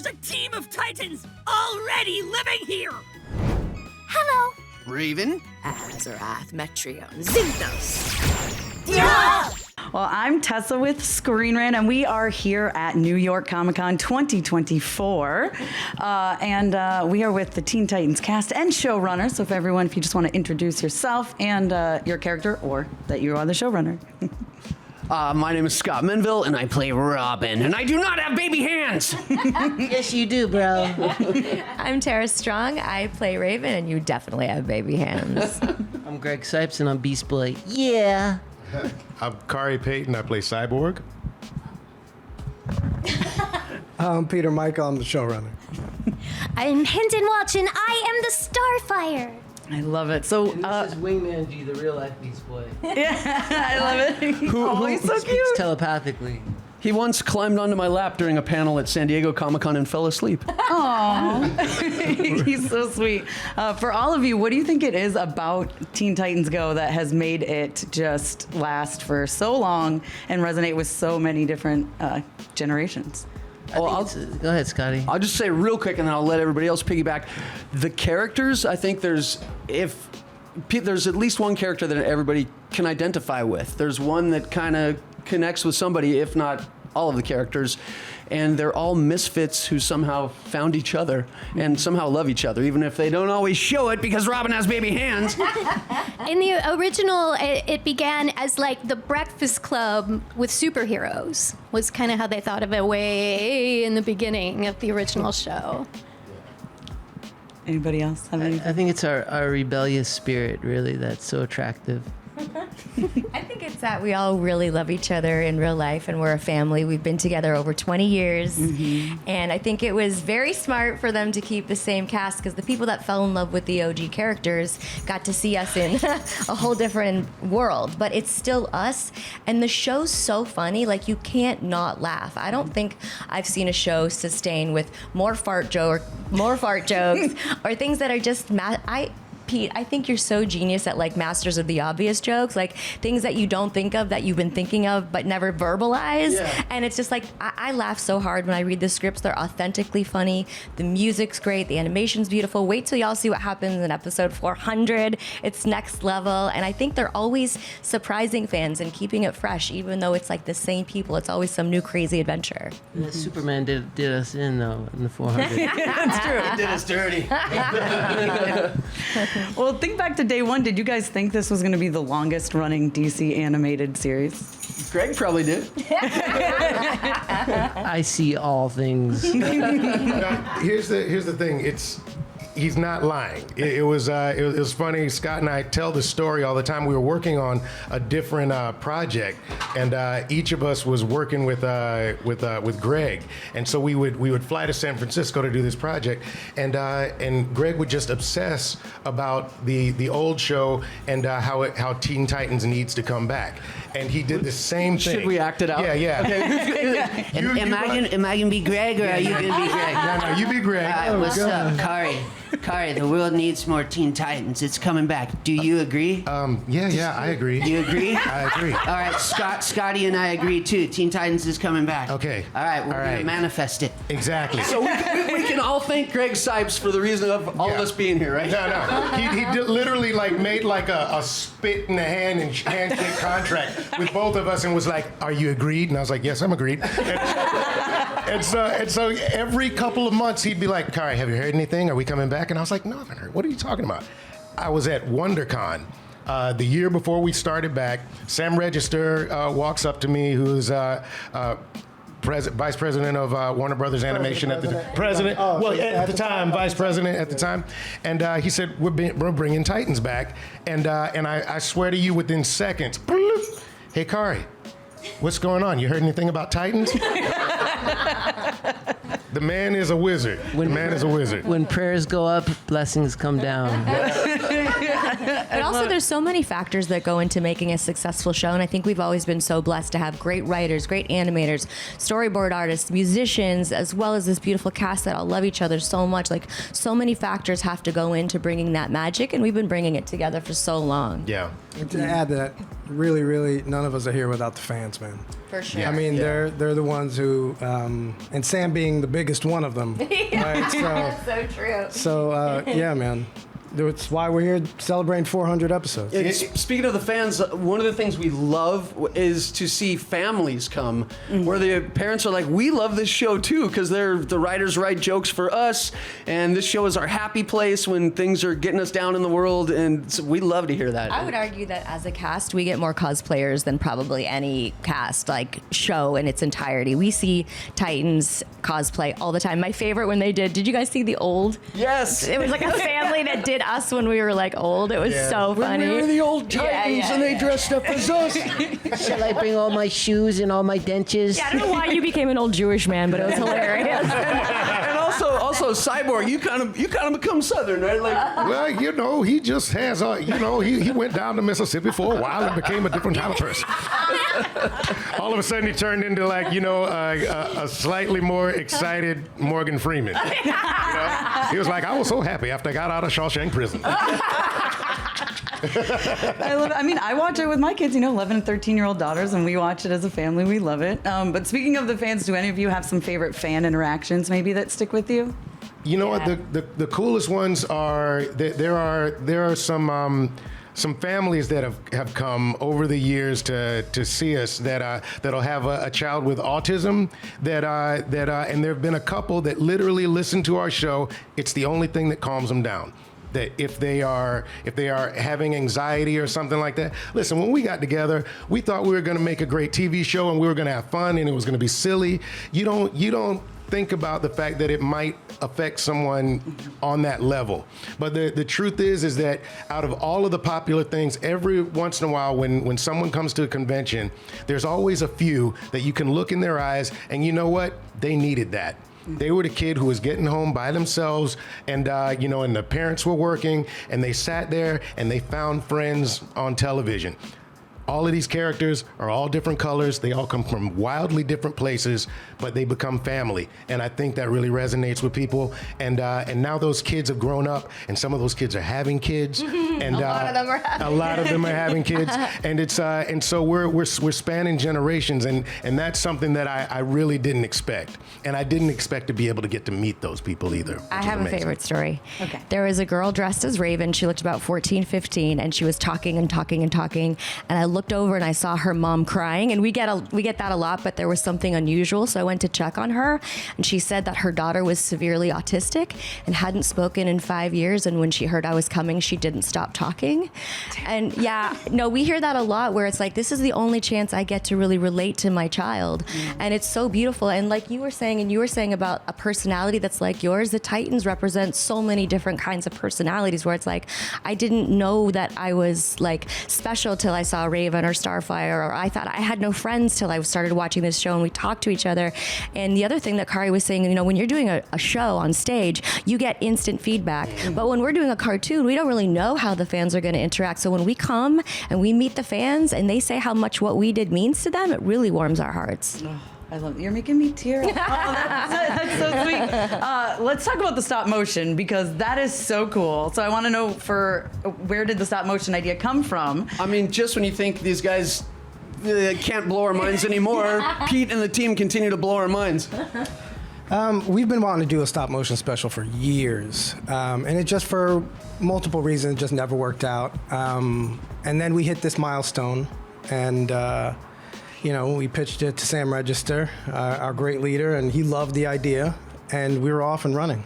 There's a team of Titans already living here! Hello. Raven. Azarath, Metrion, Zinthos. Yeah! Well, I'm Tessa with Screen Rant, and we are here at New York Comic Con 2024. And we are with the Teen Titans cast and showrunner. So if you just want to introduce yourself and your character, or that you are the showrunner. My name is Scott Menville, and I play Robin, and I do not have baby hands! Yes, you do, bro. I'm Tara Strong. I play Raven, and you definitely have baby hands. I'm Greg Cipes, and I'm Beast Boy. Yeah. I'm Khary Payton. I play Cyborg. I'm Peter Michail. I'm the showrunner. I'm Hynden Walch, and I am the Starfire. I love it. So, And this is Wingman G, the real life Beast Boy. yeah, I love it. He's so Speaks cute. telepathically. He once climbed onto my lap during a panel at San Diego Comic-Con and fell asleep. Aww. He's so sweet. For all of you, what do you think it is about Teen Titans Go that has made it just last for so long and resonate with so many different generations? Go ahead, Scotty. I'll just say real quick, and then I'll let everybody else piggyback. The characters, I think there's at least one character that everybody can identify with. There's one that kind of connects with somebody, if not all of the characters, and they're all misfits who somehow found each other and somehow love each other, even if they don't always show it because Robin has baby hands. In the original, it began as like the Breakfast Club with superheroes, was kind of how they thought of it way in the beginning of the original show. Anybody else have anything? I think it's our rebellious spirit, really, that's so attractive. I think it's that we all really love each other in real life, and we're a family. We've been together over 20 years, and I think it was very smart for them to keep the same cast, because the people that fell in love with the OG characters got to see us in a whole different world, but it's still us, and the show's so funny, like you can't not laugh. I don't think I've seen a show sustain with more fart jokes, or things that are just Pete, I think you're so genius at like masters of the obvious jokes, like things that you don't think of that you've been thinking of but never verbalize. Yeah. And it's just like, I laugh so hard when I read the scripts. They're authentically funny. The music's great. The animation's beautiful. Wait till y'all see what happens in episode 400. It's next level. And I think they're always surprising fans and keeping it fresh, even though it's like the same people. It's always some new crazy adventure. Yeah, Superman did us in, though, in the 400. That's true. It did us dirty. Well, think back to day one. Did you guys think this was going to be the longest running DC animated series? Greg probably did. I see all things. Here's the thing. He's not lying. It was funny. Scott and I tell the story all the time. We were working on a different project, and each of us was working with Greg. And so we would fly to San Francisco to do this project, and Greg would just obsess about the old show and how Teen Titans needs to come back. And he did the same thing. Should we act it out? Yeah. Okay. Am I gonna be Greg, or are you gonna be Greg? No, you be Greg. What's up, Khary? Khary, the world needs more Teen Titans. It's coming back. Do you agree? Yeah, I agree. You agree? I agree. All right, Scotty and I agree too. Teen Titans is coming back. Okay. All right, we're gonna manifest it. Exactly. So we can all thank Greg Cipes for the reason of all of us being here, right? No. He did literally made a spit in the hand and handshake contract with both of us and was like, "Are you agreed?" And I was like, "Yes, I'm agreed." And so every couple of months he'd be like, "Khary, have you heard anything? Are we coming back?" And I was like, "No, I haven't heard. What are you talking about?" I was at WonderCon the year before we started back. Sam Register walks up to me, who's vice president of Warner Brothers Animation at the time. President. At the time, vice president at the time. And he said, we're bringing Titans back. And I swear to you, within seconds, hey, Khary, what's going on? You heard anything about Titans? The man is a wizard. When prayers go up, blessings come down. But also, there's so many factors that go into making a successful show, and I think we've always been so blessed to have great writers, great animators, storyboard artists, musicians, as well as this beautiful cast that all love each other so much. Like, so many factors have to go into bringing that magic, and we've been bringing it together for so long. Yeah. And to add that, really, really, none of us are here without the fans, man. For sure. I mean, they're the ones who, and Sam being the biggest one of them. Right? So true. So yeah, man. That's why we're here celebrating 400 episodes. Speaking of the fans, one of the things we love is to see families come where the parents are like, we love this show too, because the writers write jokes for us, and this show is our happy place when things are getting us down in the world, and so we love to hear that. I would argue that as a cast, we get more cosplayers than probably any cast, like show in its entirety. We see Titans cosplay all the time. My favorite when they did you guys see the old? Yes. It was like a family that did us when we were like old. It was so funny. We were the old Titans and they dressed up as us. Shall I bring all my shoes and all my dentures? Yeah, I don't know why you became an old Jewish man, but it was hilarious. And also Cyborg, you kind of become Southern, right? Like, Well, he just has he went down to Mississippi for a while and became a different kind of person. All of a sudden, he turned into a slightly more excited Morgan Freeman. He was like, I was so happy after I got out of Shawshank Prison. I love it. I mean, I watch it with my kids, 11 and 13-year-old daughters, and we watch it as a family. We love it. But speaking of the fans, do any of you have some favorite fan interactions maybe that stick with you? You know what? The coolest ones are there are some families that have come over the years to see us that'll have a child with autism and there have been a couple that literally listen to our show. It's the only thing that calms them down. That if they are having anxiety or something like that, listen, when we got together, we thought we were going to make a great TV show and we were going to have fun and it was going to be silly. You don't think about the fact that it might affect someone on that level. But the truth is that out of all of the popular things, every once in a while when someone comes to a convention, there's always a few that you can look in their eyes and you know what? They needed that. They were the kid who was getting home by themselves and and the parents were working and they sat there and they found friends on television. All of these characters are all different colors. They all come from wildly different places, but they become family. And I think that really resonates with people. And now those kids have grown up, and some of those kids are having kids. And A lot of them are having a lot of them are having kids. And it's and so we're spanning generations, and that's something that I really didn't expect. And I didn't expect to be able to get to meet those people either. I have a favorite story. Okay. There was a girl dressed as Raven. She looked about 14, 15, and she was talking and talking and talking. And I looked over and I saw her mom crying. And we get that a lot, but there was something unusual. So I went to check on her, and she said that her daughter was severely autistic and hadn't spoken in 5 years. And when she heard I was coming, she didn't stop talking. And we hear that a lot where it's like, this is the only chance I get to really relate to my child. And it's so beautiful. And like you were saying about a personality that's like yours, the Titans represent so many different kinds of personalities where it's like, I didn't know that I was like special till I saw Raven or Starfire, or I thought I had no friends till I started watching this show and we talked to each other. And the other thing that Khary was saying, when you're doing a show on stage, you get instant feedback. But when we're doing a cartoon, we don't really know how the fans are going to interact. So when we come and we meet the fans and they say how much what we did means to them, it really warms our hearts. I love it. You're making me tear up. That's so sweet. Let's talk about the stop motion, because that is so cool. So I want to know, where did the stop motion idea come from? I mean, just when you think these guys can't blow our minds anymore, Pete and the team continue to blow our minds. We've been wanting to do a stop motion special for years, and it just, for multiple reasons, just never worked out. And then we hit this milestone, and we pitched it to Sam Register, our great leader, and he loved the idea, and we were off and running.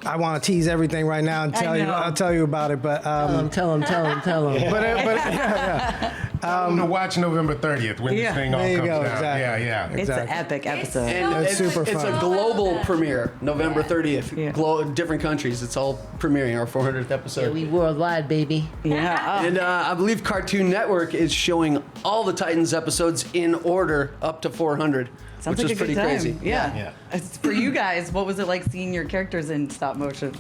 I want to tease everything right now and I'll tell you about it, but Tell him. To watch November 30th when this thing all there you comes go, down. exactly. Yeah. It's an epic episode. And It's super It's fun. a global premiere, November 30th. Yeah. Different countries. It's all premiering our 400th episode. We worldwide, baby. Yeah. And I believe Cartoon Network is showing all the Titans episodes in order up to 400, Sounds which like is a pretty good time. crazy. Yeah. It's for you guys, what was it like seeing your characters in stop motion?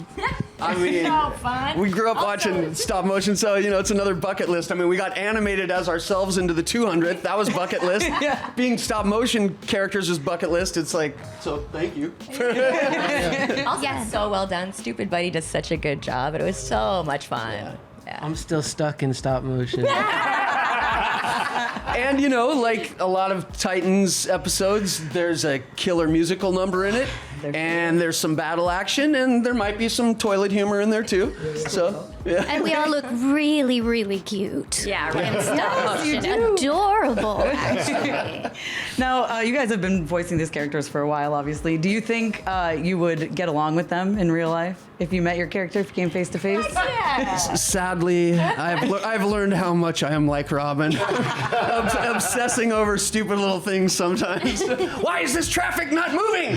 I mean, we grew up watching stop motion, so it's another bucket list. I mean, we got animated as ourselves into the 200th. That was bucket list. Being stop motion characters is bucket list. It's like, so thank you. Also, so well done. Stupid Buddy does such a good job. It was so much fun. I'm still stuck in stop motion. And you know, like a lot of Titans episodes, there's a killer musical number in it, and there's some battle action, and there might be some toilet humor in there too. So, yeah. And we all look really, really cute. Yeah, And stop motion. Adorable, actually. Now, you guys have been voicing these characters for a while, obviously. Do you think you would get along with them in real life if you met your character, if you came face to face? Sadly, I've learned how much I am like Robin. Obsessing over stupid little things sometimes. Why is this traffic not moving?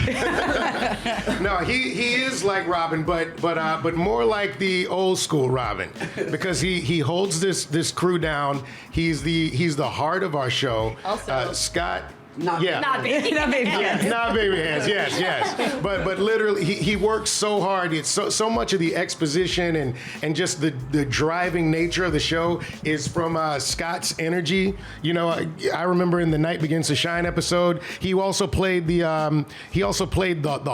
No, he is like Robin, but more like the old school Robin, because he holds this crew down. He's the heart of our show. Also, Scott. Not baby hands. Not baby hands. Yes. But literally, he works so hard. It's so much of the exposition and just the driving nature of the show is from Scott's energy. You know, I remember in the Night Begins to Shine episode, he also played the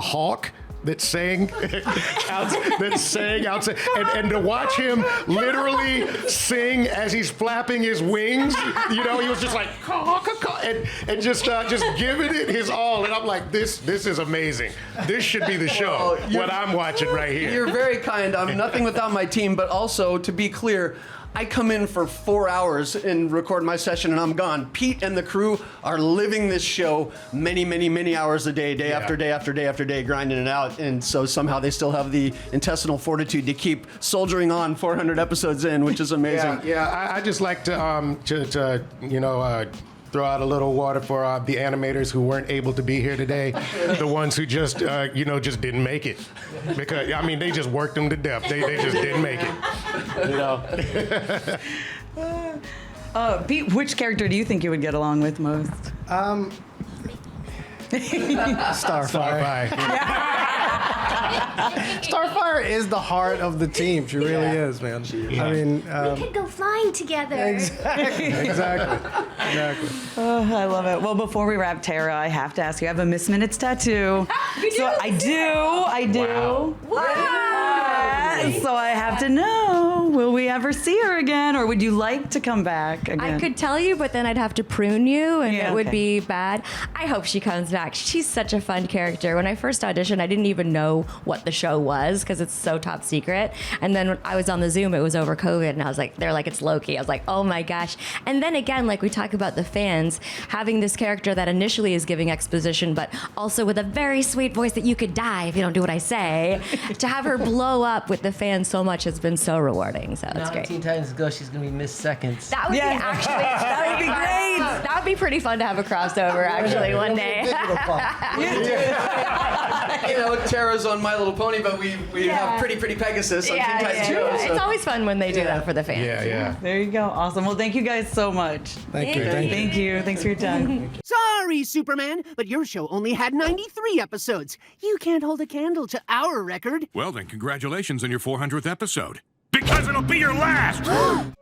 hawk that sang outside, and to watch him literally sing as he's flapping his wings, you know, he was just like and just giving it his all, and I'm like, this is amazing. This should be the show. What I'm watching right here. You're very kind. I'm nothing without my team, but also, to be clear, I come in for 4 hours and record my session and I'm gone. Pete and the crew are living this show many hours a day, day after day after day after day, grinding it out. And so somehow they still have the intestinal fortitude to keep soldiering on 400 episodes in, which is amazing. Yeah. I just like to throw out a little water for the animators who weren't able to be here today, the ones who just didn't make it, because I mean they just worked them to death. They just didn't make it. You know. Pete, which character do you think you would get along with most? Starfire. Starfire is the heart of the team. She really is, man. I mean, We could go flying together. exactly. I love it. Well, before we wrap, Tara, I have to ask you. I have a Miss Minutes tattoo. I do. So I have to know, will we ever see her again, or would you like to come back again? I could tell you, but then I'd have to prune you, and Yeah, it would okay. be bad. I hope she comes back. She's such a fun character. When I first auditioned, I didn't even know what the show was because it's so top secret. And then when I was on the Zoom, it was over COVID, and I was like, they're like, it's Loki. I was like, oh my gosh. And then again, like we talk about the fans, having this character that initially is giving exposition, but also with a very sweet voice that you could die if you don't do what I say, to have her blow up with the fans so much has been so rewarding. So it's Now great. Teen Titans Go, she's gonna be Miss Seconds. That would be actually, that would be great. That would be pretty fun to have a crossover actually one day. You know, Tara's on My Little Pony, but we have Pretty Pegasus on Teen Titans Go. So. It's always fun when they do that for the fans. Yeah. There you go. Awesome. Well, thank you guys so much. Thank you. Thank you. Thanks for your time. Sorry, Superman, but your show only had 93 episodes. You can't hold a candle to our record. Well, then, congratulations on your 400th episode. Because it'll be your last!